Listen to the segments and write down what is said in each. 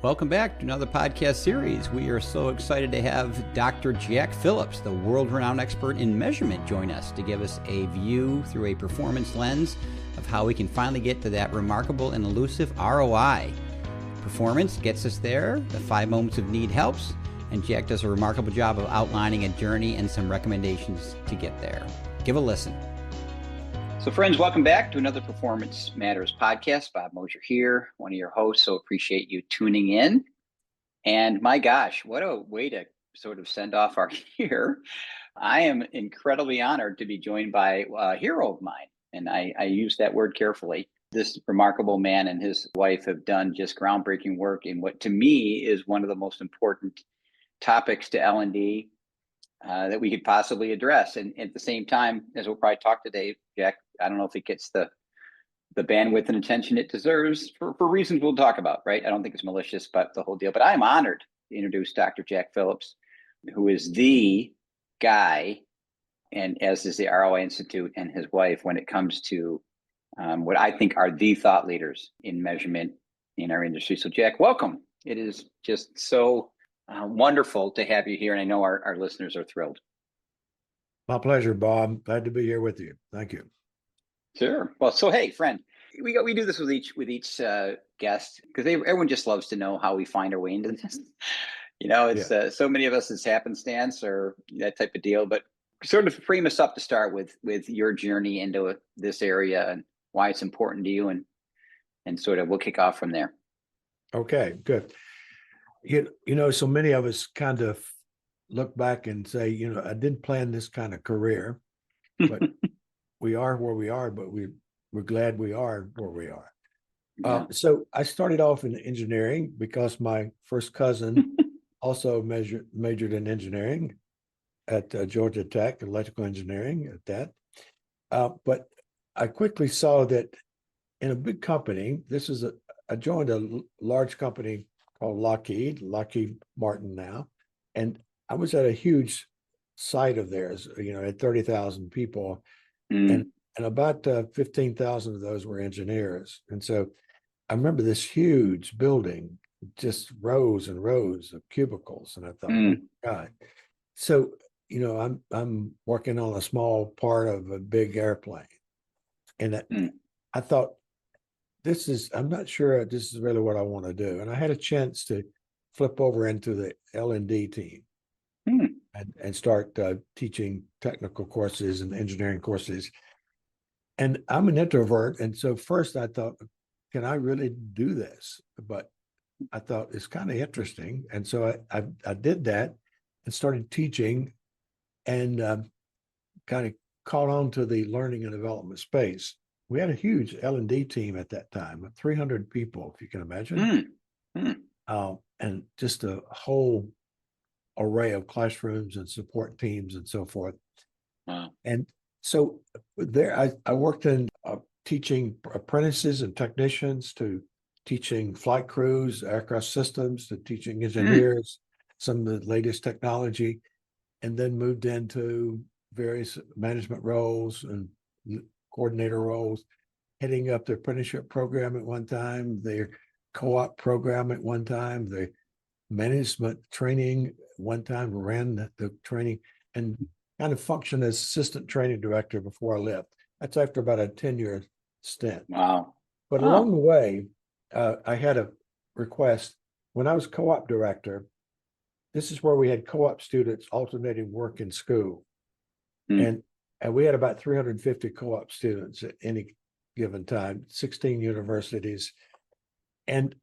Welcome back to another podcast series. We are so excited to have Dr. Jack Phillips, the world-renowned expert in measurement, join us to give us a view through a performance lens of how we can finally get to that remarkable and elusive ROI. Performance gets us there, the 5 moments of need helps, and Jack does a remarkable job of outlining a journey and some recommendations to get there. Give a listen. So friends, welcome back to another Performance Matters podcast. Bob Mosier here, one of your hosts. So appreciate you tuning in. And my gosh, what a way to sort of send off our year. I am incredibly honored to be joined by a hero of mine. And I use that word carefully. This remarkable man and his wife have done just groundbreaking work in what to me is one of the most important topics to L&D that we could possibly address. And at the same time, as we'll probably talk today, Jack, I don't know if it gets the bandwidth and attention it deserves for reasons we'll talk about, right? I don't think it's malicious, but the whole deal. But I'm honored to introduce Dr. Jack Phillips, who is the guy, and as is the ROI Institute and his wife, when it comes to what I think are the thought leaders in measurement in our industry. So Jack, welcome. It is just so wonderful to have you here. And I know our listeners are thrilled. My pleasure, Bob. Glad to be here with you. Thank you. Sure. Well, so hey, friend, we do this with each guest because everyone just loves to know how we find our way into this. You know, it's so many of us it's happenstance or that type of deal. But sort of frame us up to start with your journey into this area and why it's important to you, and sort of we'll kick off from there. Okay, good. You know, so many of us kind of look back and say, you know, I didn't plan this kind of career, but we are where we are, but we're glad we are where we are. Yeah. So I started off in engineering because my first cousin also majored in engineering at Georgia Tech, electrical engineering at that. But I quickly saw that in a big company, I joined a large company called Lockheed Martin now. And I was at a huge site of theirs, you know, at 30,000 people. And about 15,000 of those were engineers. And so I remember this huge building, just rows and rows of cubicles. And I thought, oh, God. So, you know, I'm working on a small part of a big airplane. And I thought, I'm not sure this is really what I want to do. And I had a chance to flip over into the L&D team and start teaching technical courses and engineering courses. And I'm an introvert. And so first I thought, can I really do this? But I thought it's kind of interesting. And so I did that and started teaching and kind of caught on to the learning and development space. We had a huge L&D team at that time, 300 people, if you can imagine. And just a whole array of classrooms and support teams and so forth. Wow. And so there I worked in teaching apprentices and technicians to teaching flight crews, aircraft systems, to teaching engineers, some of the latest technology, and then moved into various management roles and coordinator roles, heading up the apprenticeship program at one time, their co-op program at one time, the management training one time, ran the training, and kind of functioned as assistant training director before I left. That's after about a 10-year stint. Wow. But along the way, I had a request. When I was co-op director, this is where we had co-op students alternating work in school. And we had about 350 co-op students at any given time, 16 universities. And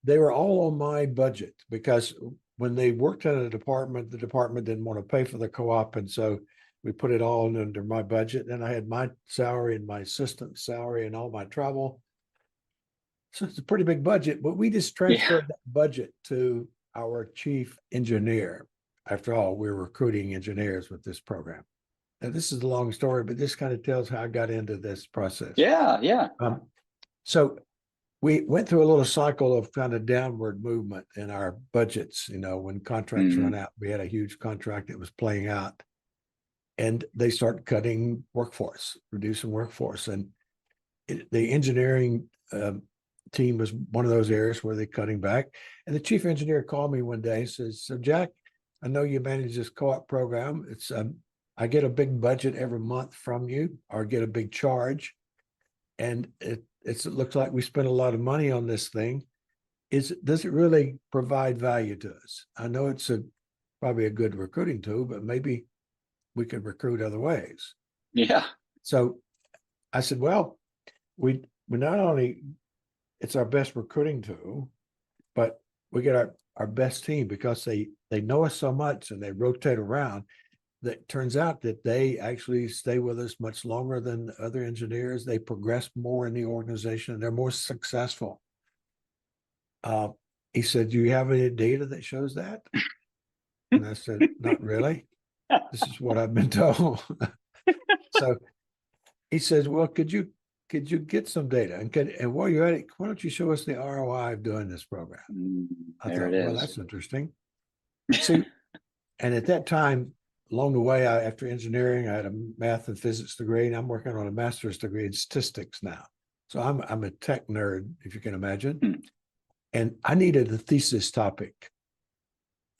they were all on my budget because when they worked in a department, the department didn't want to pay for the co-op. And so we put it all under my budget. And I had my salary and my assistant's salary and all my travel. So it's a pretty big budget, but we just transferred that budget to our chief engineer. After all, we're recruiting engineers with this program. Now, this is a long story, but this kind of tells how I got into this process. So we went through a little cycle of kind of downward movement in our budgets. You know, when contracts run out, we had a huge contract that was playing out, and they start cutting workforce, reducing workforce. And the engineering team was one of those areas where they're cutting back. And the chief engineer called me one day and says, so Jack, I know you manage this co-op program. It's I get a big budget every month from you, or get a big charge. And it looks like we spend a lot of money on this thing. Does it really provide value to us? I know it's probably a good recruiting tool, but maybe we could recruit other ways. Yeah. So I said, well, we not only, it's our best recruiting tool, but we get our best team because they know us so much and they rotate around. That turns out that they actually stay with us much longer than other engineers. They progress more in the organization. They're more successful. He said, do you have any data that shows that? And I said, not really. This is what I've been told. So he says, well, could you get some data? And while you're at it, why don't you show us the ROI of doing this program? I thought, well, that's interesting. See, and at that time, along the way, after engineering, I had a math and physics degree, and I'm working on a master's degree in statistics now. So I'm a tech nerd, if you can imagine. And I needed a thesis topic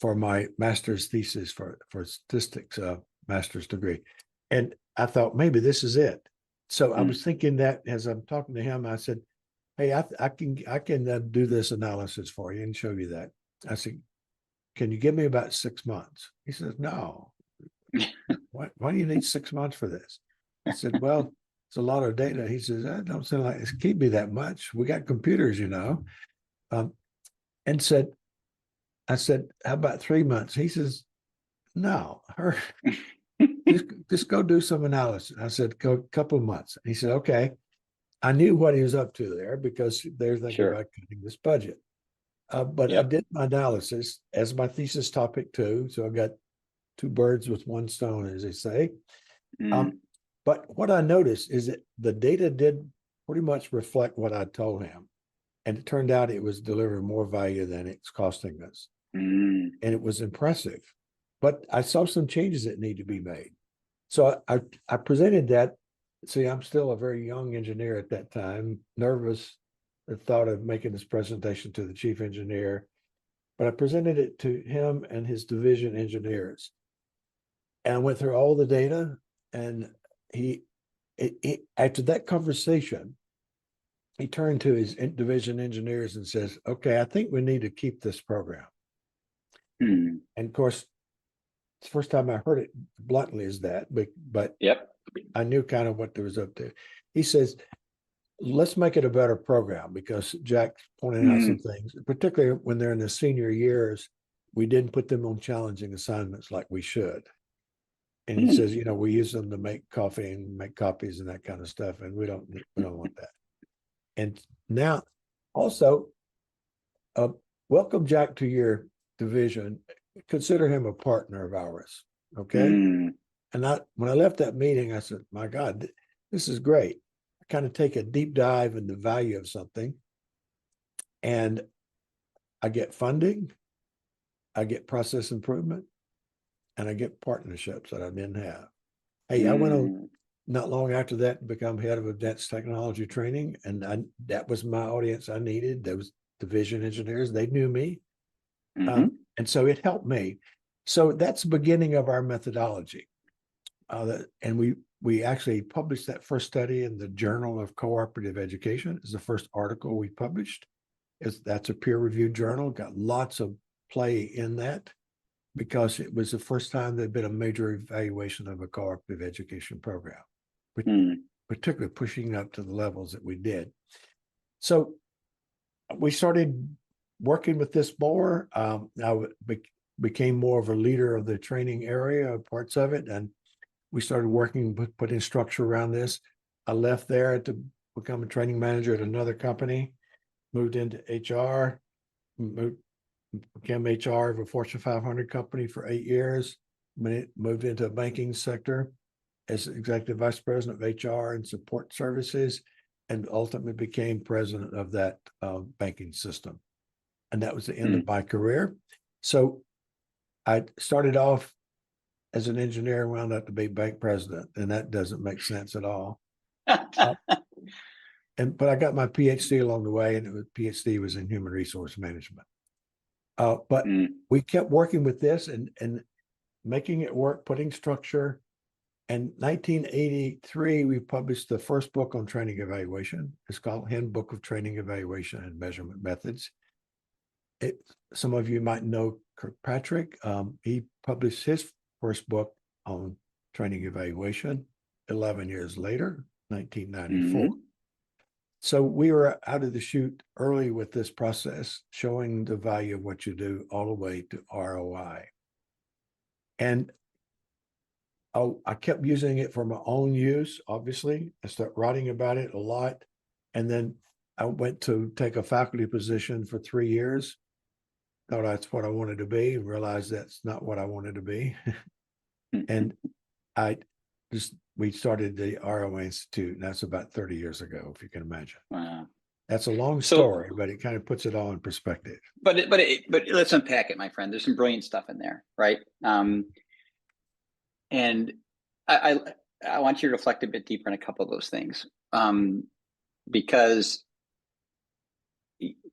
for my master's thesis for statistics master's degree. And I thought maybe this is it. So I was thinking that as I'm talking to him, I said, hey, I can do this analysis for you and show you that. I said, can you give me about 6 months? He says, no. Why do you need 6 months for this? I said, well, it's a lot of data. He says, that don't sound like it can't be that much. We got computers, you know. And I said, how about 3 months? He says, no, just go do some analysis. I said, go a couple of months. He said, okay. I knew what he was up to there because they're thinking about cutting this budget. But I did my analysis as my thesis topic too. So I got 2 birds with 1 stone, as they say. But what I noticed is that the data did pretty much reflect what I told him. And it turned out it was delivering more value than it's costing us. And it was impressive. But I saw some changes that need to be made. So I presented that. See, I'm still a very young engineer at that time, nervous, the thought of making this presentation to the chief engineer. But I presented it to him and his division engineers. And I went through all the data, and he after that conversation, he turned to his division engineers and says, okay, I think we need to keep this program. And of course, it's the first time I heard it bluntly is that, but I knew kind of what there was up to. He says, let's make it a better program, because Jack pointed out some things, particularly when they're in the senior years, we didn't put them on challenging assignments like we should. And he says, you know, we use them to make coffee and make copies and that kind of stuff, and we don't want that. And now, also, welcome Jack to your division. Consider him a partner of ours, okay? And when I left that meeting, I said, my God, this is great. I kind of take a deep dive in the value of something, and I get funding, I get process improvement, and I get partnerships that I didn't have. Hey, I went on not long after that to become head of advanced technology training, and that was my audience I needed. Those division engineers, they knew me. And so it helped me. So that's the beginning of our methodology. And we actually published that first study in the Journal of Cooperative Education. It's the first article we published. That's a peer-reviewed journal, got lots of play in that, because it was the first time there'd been a major evaluation of a cooperative education program, particularly pushing up to the levels that we did. So we started working with this more. I became more of a leader of the training area, parts of it, and we started working with putting structure around this. I left there to become a training manager at another company, moved into HR, became HR of a Fortune 500 company for 8 years, moved into a banking sector as executive vice president of HR and support services, and ultimately became president of that banking system. And that was the end of my career. So I started off as an engineer, wound up to be bank president, and that doesn't make sense at all. but I got my PhD along the way, and PhD was in human resource management. But we kept working with this and making it work, putting structure. In 1983, we published the first book on training evaluation. It's called Handbook of Training Evaluation and Measurement Methods. Some of you might know Kirkpatrick. He published his first book on training evaluation 11 years later, 1994. So we were out of the chute early with this process, showing the value of what you do all the way to ROI. And I kept using it for my own use, obviously. I started writing about it a lot. And then I went to take a faculty position for 3 years. Thought that's what I wanted to be, and realized that's not what I wanted to be. And we started the ROI Institute, and that's about 30 years ago, if you can imagine. Wow. That's a long story, but it kind of puts it all in perspective. But let's unpack it, my friend. There's some brilliant stuff in there, right? And I want you to reflect a bit deeper on a couple of those things, because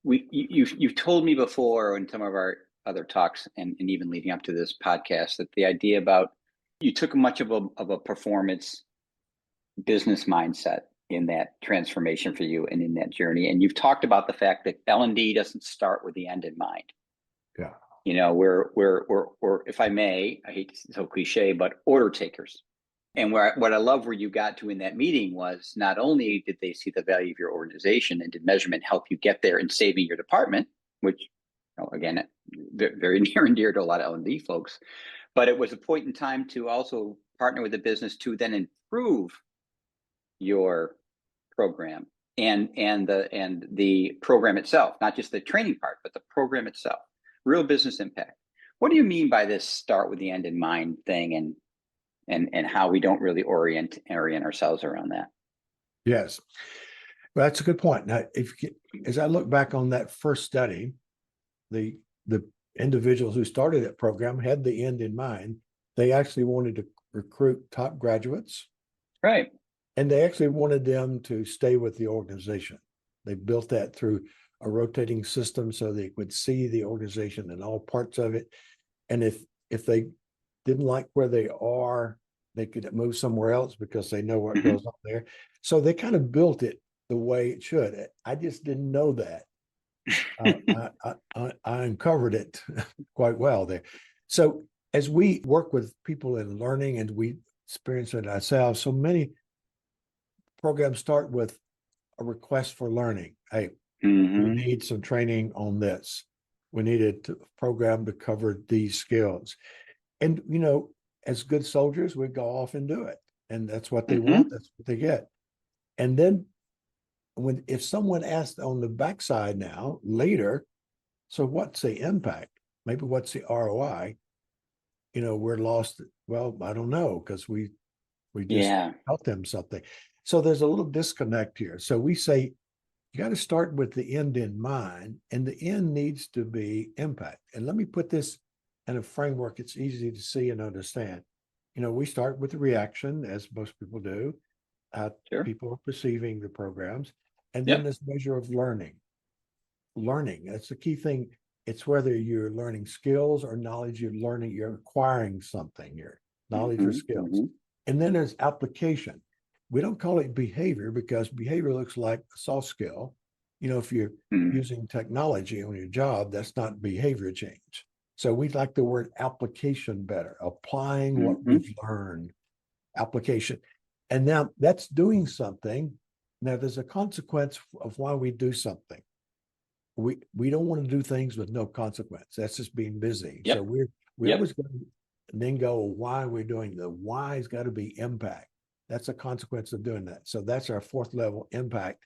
you've told me before in some of our other talks and even leading up to this podcast that the idea about you took much of a performance business mindset in that transformation for you and in that journey, and you've talked about the fact that L&D doesn't start with the end in mind. Yeah. You know, we're, if I may, I hate to say so cliche, but order takers. And what I love where you got to in that meeting was not only did they see the value of your organization and did measurement help you get there in saving your department, which, you know, again, very near and dear to a lot of L&D folks, but it was a point in time to also partner with the business to then improve your program and the program itself, not just the training part, but the program itself. Real business impact. What do you mean by this start with the end in mind thing, and how we don't really orient ourselves around that? Yes, well, that's a good point. Now, as I look back on that first study, the individuals who started that program had the end in mind. They actually wanted to recruit top graduates, right? And they actually wanted them to stay with the organization. They built that through a rotating system so they would see the organization and all parts of it. And if they didn't like where they are, they could move somewhere else because they know what goes on there. So they kind of built it the way it should. I just didn't know that. I uncovered it quite well there. So as we work with people in learning and we experience it ourselves, so many programs start with a request for learning. Hey, we need some training on this. We need a program to cover these skills. And, you know, as good soldiers, we go off and do it. And that's what they want. That's what they get. And then if someone asked on the backside now, later, so what's the impact? Maybe what's the ROI? You know, we're lost. Well, I don't know, because we just taught them something. So there's a little disconnect here. So we say, you got to start with the end in mind, and the end needs to be impact. And let me put this in a framework it's easy to see and understand. You know, we start with the reaction, as most people do. People are perceiving the programs. And then this measure of learning. Learning, that's the key thing. It's whether you're learning skills or knowledge, you're acquiring something, your knowledge or skills. And then there's application. We don't call it behavior because behavior looks like a soft skill. You know, if you're using technology on your job, that's not behavior change. So we like the word application better, applying what we've learned, application. And now that's doing something. Now there's a consequence of why we do something. We don't want to do things with no consequence. That's just being busy. So we always go and then go, why are we doing the why's got to be impact. That's a consequence of doing that. So that's our fourth level, impact.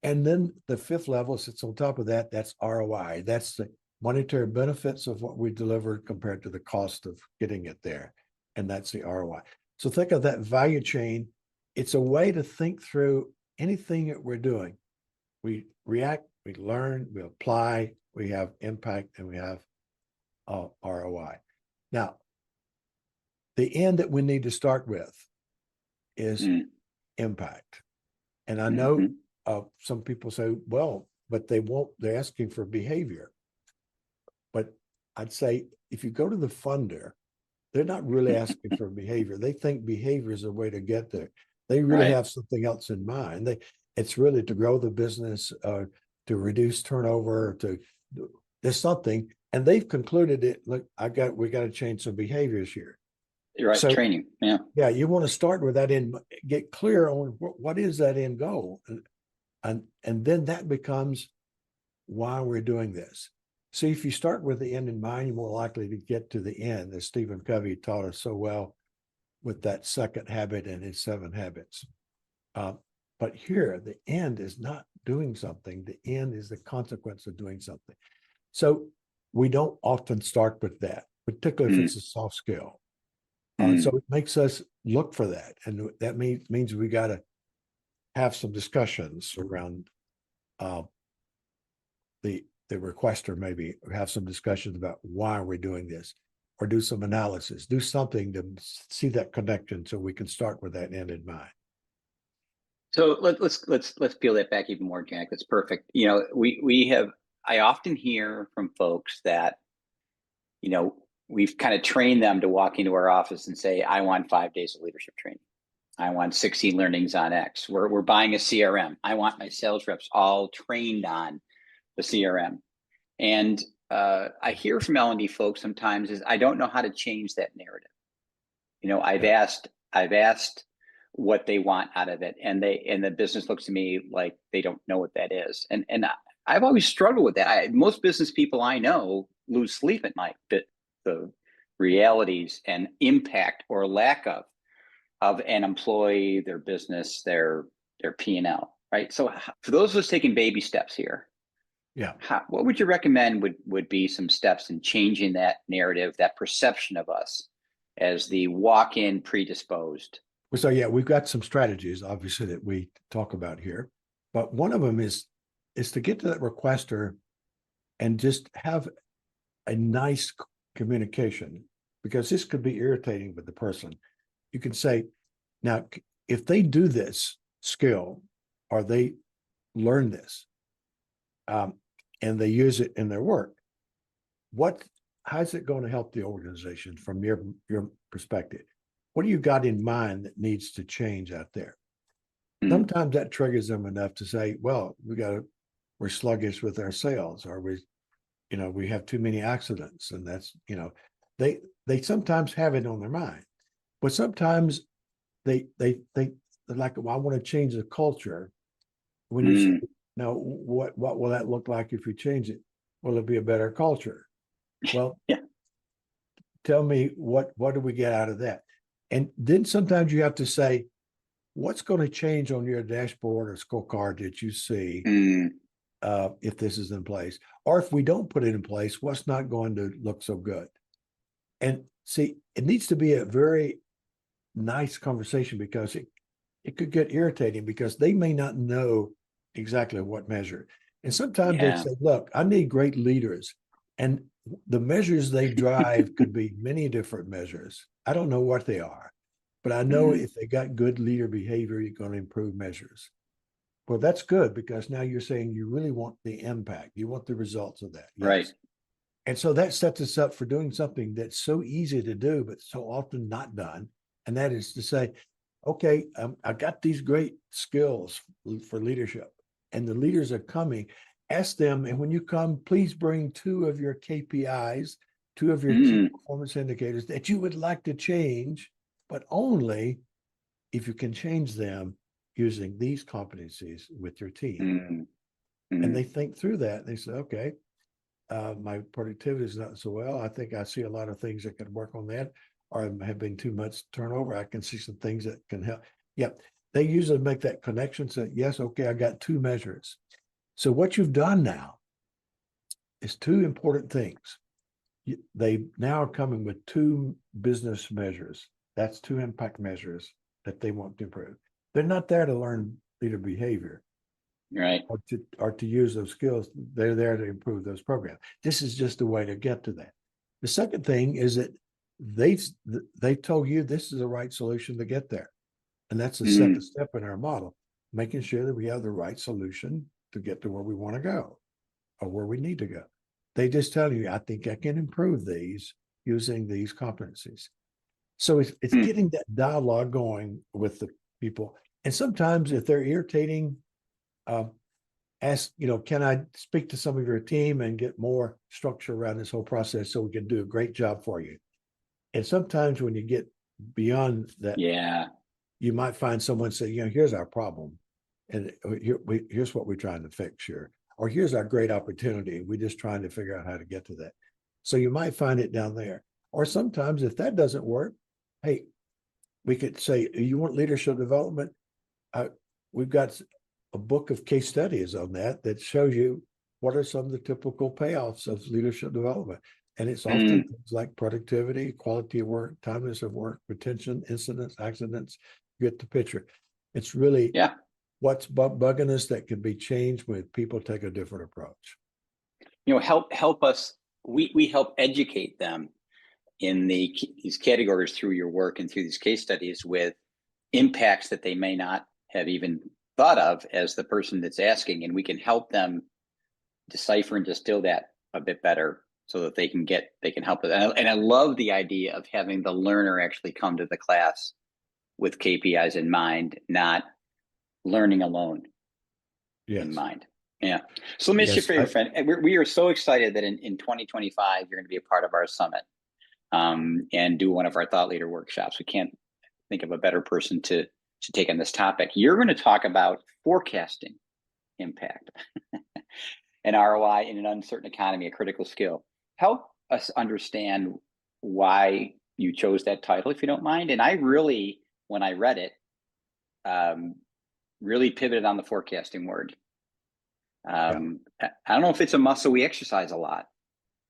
And then the fifth level sits on top of that. That's ROI. That's the monetary benefits of what we delivered compared to the cost of getting it there. And that's the ROI. So think of that value chain. It's a way to think through anything that we're doing. We react, we learn, we apply, we have impact, and we have ROI. Now, the end that we need to start with is impact. And I know some people say, well, but they're asking for behavior. But I'd say if you go to the funder, they're not really asking for behavior. They think behavior is a way to get there. They really Right. have something else in mind. It's really to grow the business, to reduce turnover, there's something, and they've concluded it. Look, we got to change some behaviors here. You're right. So Training. Yeah. yeah, you want to start with that get clear on what is that end goal, and then that becomes why we're doing this. See, if you start with the end in mind, you're more likely to get to the end, as Stephen Covey taught us so well with that second habit and his 7 habits. But here, the end is not doing something. The end is the consequence of doing something. So we don't often start with that, particularly if it's a soft skill. So it makes us look for that. And that means we got to have some discussions around the requester, maybe have some discussions about why we're doing this, or do some analysis, do something to see that connection so we can start with that end in mind. So let's peel that back even more, Jack. That's perfect. I often hear from folks that, we've kind of trained them to walk into our office and say, I want 5 days of leadership training. I want 16 learnings on X. We're buying a CRM. I want my sales reps all trained on the CRM. And I hear from L&D folks sometimes is, I don't know how to change that narrative. I've asked what they want out of it, and the business looks to me like they don't know what that is. And I've always struggled with that. Most business people I know lose sleep at night, but the realities and impact or lack of an employee, their business, their P&L, right? So for those of us taking baby steps here, yeah, what would you recommend would be some steps in changing that narrative, that perception of us as the walk-in predisposed? So yeah, we've got some strategies, obviously, that we talk about here, but one of them is to get to that requester and just have a nice communication, because this could be irritating with the person. You can say, now, if they do this skill, or they learn this, and they use it in their work, how's it going to help the organization from your perspective? What do you got in mind that needs to change out there? Sometimes that triggers them enough to say, well, we're sluggish with our sales, or we have too many accidents. And that's, they sometimes have it on their mind, but sometimes they're like, well, I want to change the culture. When you say, now, what will that look like if you change it? Will it be a better culture? Well, yeah. Tell me what do we get out of that? And then sometimes you have to say, what's going to change on your dashboard or scorecard that you see if this is in place? Or if we don't put it in place, what's not going to look so good? And see, it needs to be a very nice conversation, because it could get irritating, because they may not know exactly what measure. And sometimes they say, look, I need great leaders. And the measures they drive could be many different measures. I don't know what they are, but I know if they got good leader behavior, you're going to improve measures. Well, that's good, because now you're saying you really want the impact. You want the results of that. Yes. Right. And so that sets us up for doing something that's so easy to do, but so often not done. And that is to say, okay, I got these great skills for leadership, and the leaders are coming. Ask them, and when you come, please bring 2 of your KPIs, 2 of your key performance indicators that you would like to change, but only if you can change them using these competencies with your team. And they think through that, and they say, okay, my productivity is not so well. I think I see a lot of things that could work on that, or have been too much turnover. I can see some things that can help. Yeah, they usually make that connection. Say, yes, okay, I got 2 measures. So what you've done now is 2 important things. They now are coming with 2 business measures. That's 2 impact measures that they want to improve. They're not there to learn leader behavior, right, or to use those skills. They're there to improve those programs. This is just a way to get to that. The second thing is that they told you this is the right solution to get there. And that's the second step in our model. making sure that we have the right solution to get to where we want to go or where we need to go. They just tell you, I think I can improve these using these competencies. So it's getting that dialogue going with the people. And sometimes if they're irritating, ask, can I speak to some of your team and get more structure around this whole process so we can do a great job for you? And sometimes when you get beyond that, you might find someone say, here's our problem. And here's what we're trying to fix here. Or here's our great opportunity. We're just trying to figure out how to get to that. So you might find it down there. Or sometimes if that doesn't work, hey, we could say, you want leadership development? We've got a book of case studies on that shows you what are some of the typical payoffs of leadership development. And it's often things like productivity, quality of work, timeliness of work, retention, incidents, accidents. You get the picture. It's really what's bugging us that can be changed when people take a different approach. Help us. We help educate them in these categories through your work and through these case studies with impacts that they may not have even thought of as the person that's asking, and we can help them decipher and distill that a bit better so that they can help with it. And I love the idea of having the learner actually come to the class with KPIs in mind, not learning alone in mind. Yeah. So let me ask you a favor, friend. We are so excited that in 2025, you're going to be a part of our summit and do one of our thought leader workshops. We can't think of a better person to take on this topic. You're going to talk about forecasting impact and ROI in an uncertain economy, a critical skill. Help us understand why you chose that title, if you don't mind. And I really, when I read it, really pivoted on the forecasting word. I don't know if it's a muscle we exercise a lot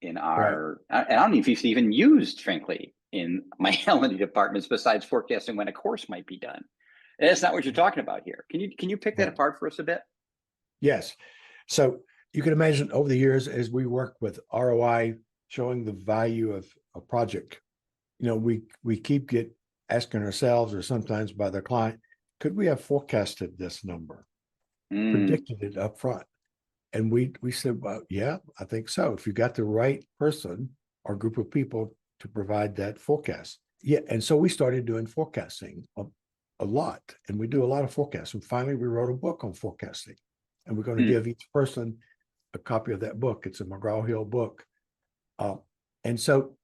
in our, I don't know if it's even used, frankly, in my L&D departments besides forecasting when a course might be done. And that's not what you're talking about here. Can you pick that apart for us a bit? Yes. So you can imagine over the years, as we work with ROI, showing the value of a project, we keep asking ourselves, or sometimes by the client, could we have forecasted this number, predicted it up front? And we said, well, yeah, I think so. If you got the right person or group of people to provide that forecast. Yeah. And so we started doing forecasting a lot, and we do a lot of forecasts. And finally, we wrote a book on forecasting, and we're going to give each person a copy of that book. It's a McGraw-Hill book. And so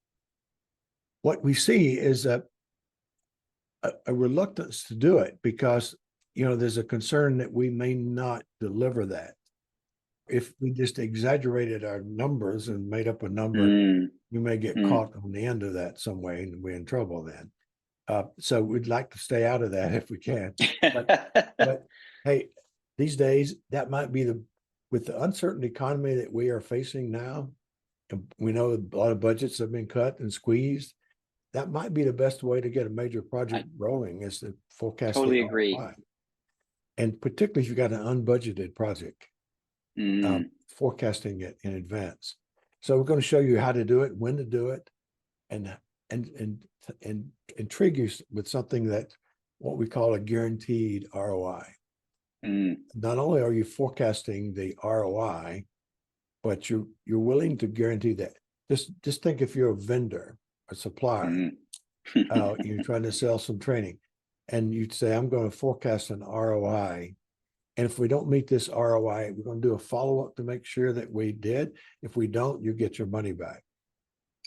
what we see is a reluctance to do it because, there's a concern that we may not deliver that. If we just exaggerated our numbers and made up a number, we may get caught on the end of that some way, and we're in trouble then. So we'd like to stay out of that if we can. But hey, these days, that might be with the uncertain economy that we are facing now, and we know a lot of budgets have been cut and squeezed. That might be the best way to get a major project rolling, is to forecast. Totally agree. And particularly if you've got an unbudgeted project, forecasting it in advance. So we're going to show you how to do it, when to do it, and intrigue you with something that what we call a guaranteed ROI. Not only are you forecasting the ROI, but you're willing to guarantee that. Just think if you're a vendor, a supplier, you're trying to sell some training, and you'd say, I'm going to forecast an ROI. And if we don't meet this ROI, we're going to do a follow-up to make sure that we did. If we don't, you get your money back.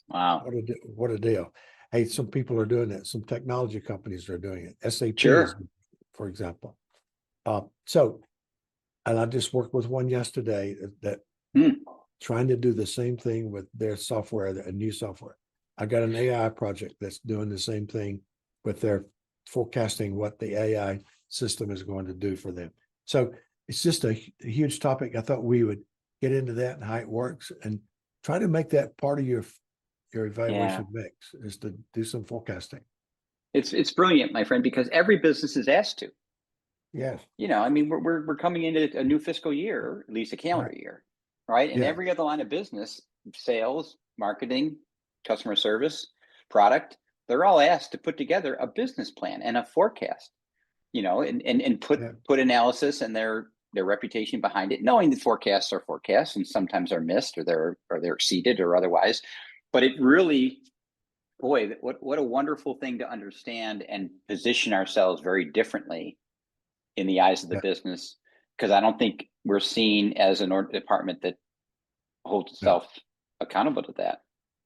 Wow. What a deal. Hey, some people are doing that. Some technology companies are doing it. SAP, for example. And I just worked with one yesterday that trying to do the same thing with their software, a new software. I got an AI project that's doing the same thing with their forecasting what the AI system is going to do for them. So it's just a huge topic. I thought we would get into that and how it works, and try to make that part of your evaluation mix, is to do some forecasting. It's brilliant, my friend, because every business is asked to. Yes. We're coming into a new fiscal year, at least a calendar year, right? And every other line of business, sales, marketing, customer service, product, they're all asked to put together a business plan and a forecast. and put analysis and their reputation behind it, knowing that forecasts are forecasts and sometimes are missed or they're exceeded or otherwise. But it really, boy, what a wonderful thing to understand and position ourselves very differently in the eyes of the business, because I don't think we're seen as an department that holds itself accountable to that.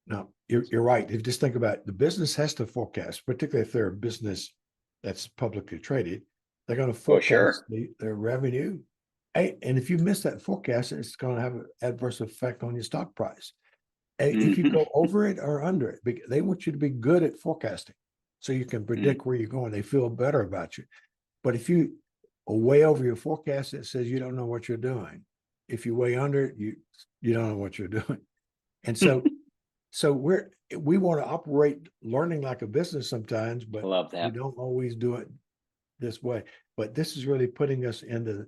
No, you're right. If you just think about it, the business has to forecast, particularly if they're a business that's publicly traded, they're going to forecast their revenue. And if you miss that forecast, it's going to have an adverse effect on your stock price. If you go over it or under it, they want you to be good at forecasting so you can predict where you're going. They feel better about you. But if you are way over your forecast, it says you don't know what you're doing. If you way under it, you don't know what you're doing. And so we want to operate learning like a business sometimes, but love that. we don't always do it this way. But this is really putting us into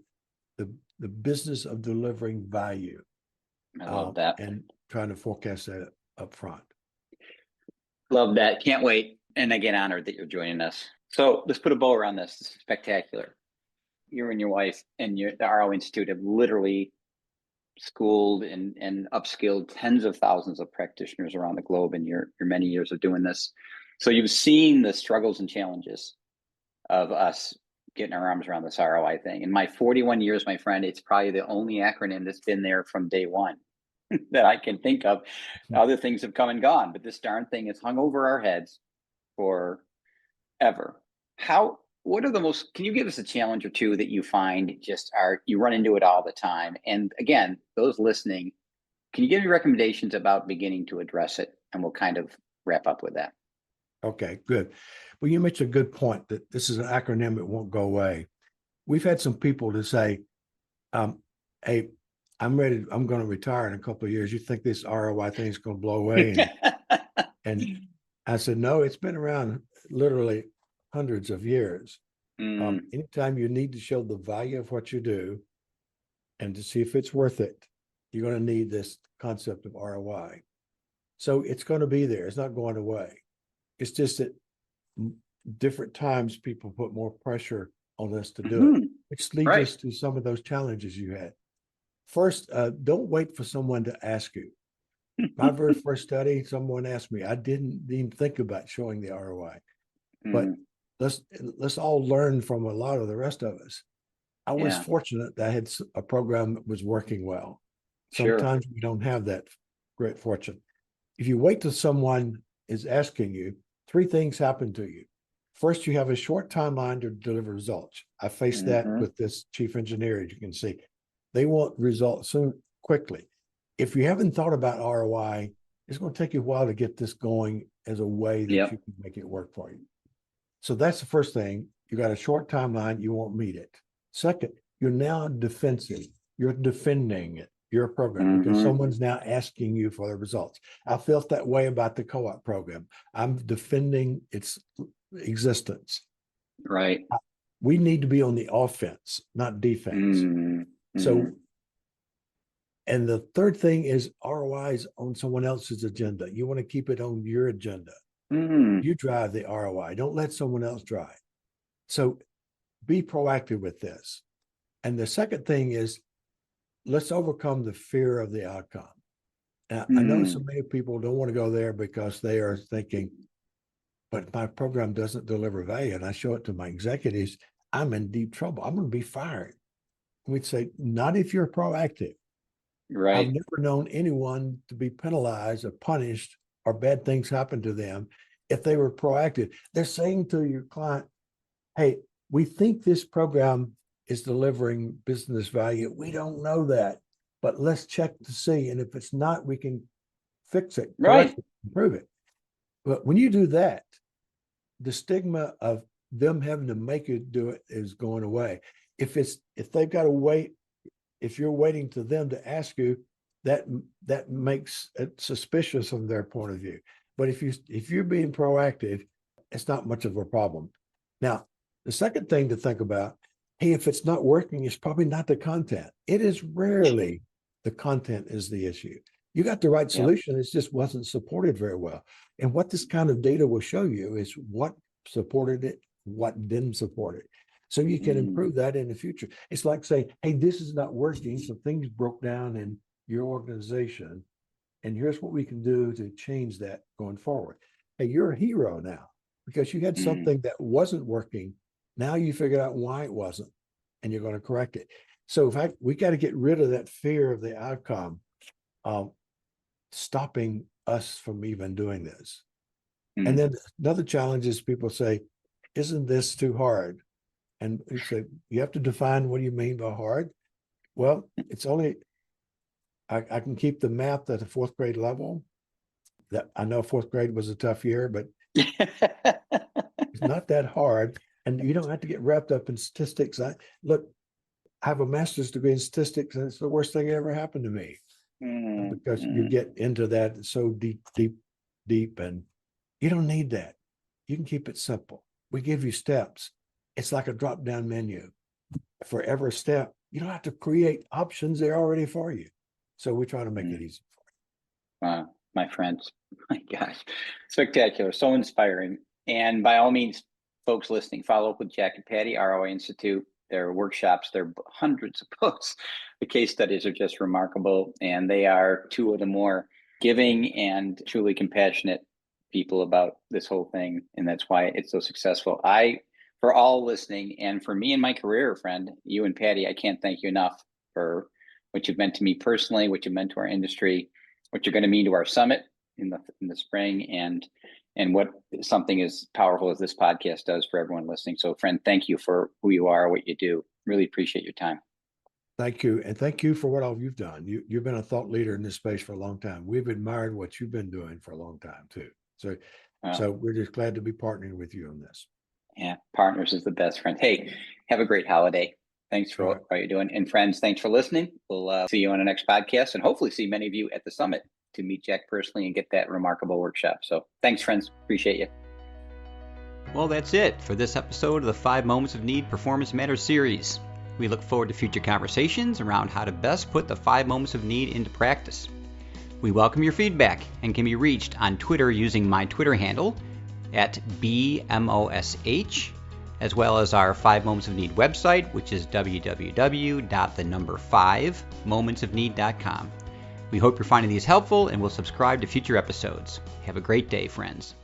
the business of delivering value. I love that. And trying to forecast that up front. Love that. Can't wait. And again, honored that you're joining us. So let's put a bow around this. This is spectacular. You and your wife and the ROI Institute have literally schooled and upskilled tens of thousands of practitioners around the globe in your many years of doing this. So you've seen the struggles and challenges of us getting our arms around this ROI thing. In my 41 years, my friend, it's probably the only acronym that's been there from day one that I can think of. Other things have come and gone, but this darn thing has hung over our heads forever. What are the most, can you give us a challenge or two that you find you run into it all the time? And again, those listening, can you give me recommendations about beginning to address it? And we'll kind of wrap up with that. Okay, good. Well, you mentioned a good point that this is an acronym that won't go away. We've had some people to say, hey, I'm going to retire in a couple of years. You think this ROI thing is going to blow away? And I said, no, it's been around literally hundreds of years. Anytime you need to show the value of what you do and to see if it's worth it, you're going to need this concept of ROI. So it's going to be there. It's not going away. It's just that different times people put more pressure on us to do it, which leads us to some of those challenges you had. First, don't wait for someone to ask you. My very first study, someone asked me, I didn't even think about showing the ROI, but let's all learn from a lot of the rest of us. I was fortunate that I had a program that was working well. Sometimes we don't have that great fortune. If you wait till someone is asking you, three things happen to you. First, you have a short timeline to deliver results. I faced that with this chief engineer, as you can see. They want results soon, quickly. If you haven't thought about ROI, it's going to take you a while to get this going as a way that you can make it work for you. So that's the first thing. You got a short timeline, you won't meet it. Second, you're now defensive. You're defending it, your program, because someone's now asking you for the results. I felt that way about the co-op program. I'm defending its existence. Right. We need to be on the offense, not defense. So, and the third thing is ROIs on someone else's agenda. You want to keep it on your agenda. You drive the ROI. Don't let someone else drive. So be proactive with this. And the second thing is, let's overcome the fear of the outcome. Now, I know so many people don't want to go there because they are thinking, but my program doesn't deliver value. And I show it to my executives, I'm in deep trouble. I'm going to be fired. We'd say, not if you're proactive. Right. I've never known anyone to be penalized or punished or bad things happen to them if they were proactive. They're saying to your client, hey, we think this program is delivering business value. We don't know that, but let's check to see. And if it's not, we can fix it, correct it, improve it. But when you do that, the stigma of them having to make you do it is going away. If they've got to wait, if you're waiting to them to ask you, that makes it suspicious from their point of view. But if you're being proactive, it's not much of a problem. Now, the second thing to think about, hey, if it's not working, it's probably not the content. It is rarely the content is the issue. You got the right solution, it just wasn't supported very well. And what this kind of data will show you is what supported it, what didn't support it. So you can improve that in the future. It's like saying, hey, this is not working. So things broke down in your organization. And here's what we can do to change that going forward. Hey, you're a hero now because you had something that wasn't working. Now you figured out why it wasn't, and you're going to correct it. So in fact, we got to get rid of that fear of the outcome, stopping us from even doing this. And then another challenge is people say, isn't this too hard? And we say, you have to define what do you mean by hard? Well, it's only, I can keep the math at the fourth grade level. That I know fourth grade was a tough year, but it's not that hard. And you don't have to get wrapped up in statistics. I have a master's degree in statistics, and it's the worst thing that ever happened to me. Because you get into that so deep, and you don't need that. You can keep it simple. We give you steps. It's like a drop-down menu. For every step, you don't have to create options. They're already for you. So we try to make it easy for you. Wow, my friends, my gosh, spectacular, so inspiring. And by all means, folks listening, follow up with Jack and Patty, ROI Institute. Their workshops, there are hundreds of books. The case studies are just remarkable. And they are two of the more giving and truly compassionate people about this whole thing. And that's why it's so successful. For all listening, and for me and my career, friend, you and Patty, I can't thank you enough for what you've meant to me personally, what you've meant to our industry, what you're going to mean to our summit in the spring, and what something as powerful as this podcast does for everyone listening. So, friend, thank you for who you are, what you do. Really appreciate your time. Thank you. And thank you for what all you've done. You've been a thought leader in this space for a long time. We've admired what you've been doing for a long time, too. So we're just glad to be partnering with you on this. Yeah, partners is the best, friend. Hey, have a great holiday. Thanks for what you're doing. And friends, thanks for listening. We'll see you on the next podcast, and hopefully see many of you at the summit to meet Jack personally and get that remarkable workshop. So thanks, friends. Appreciate you. Well, that's it for this episode of the 5 Moments of Need Performance Matters series. We look forward to future conversations around how to best put the 5 moments of need into practice. We welcome your feedback and can be reached on Twitter using my Twitter handle at BMOSH, as well as our 5 Moments of Need website, which is www.5momentsofneed.com. We hope you're finding these helpful and will subscribe to future episodes. Have a great day, friends.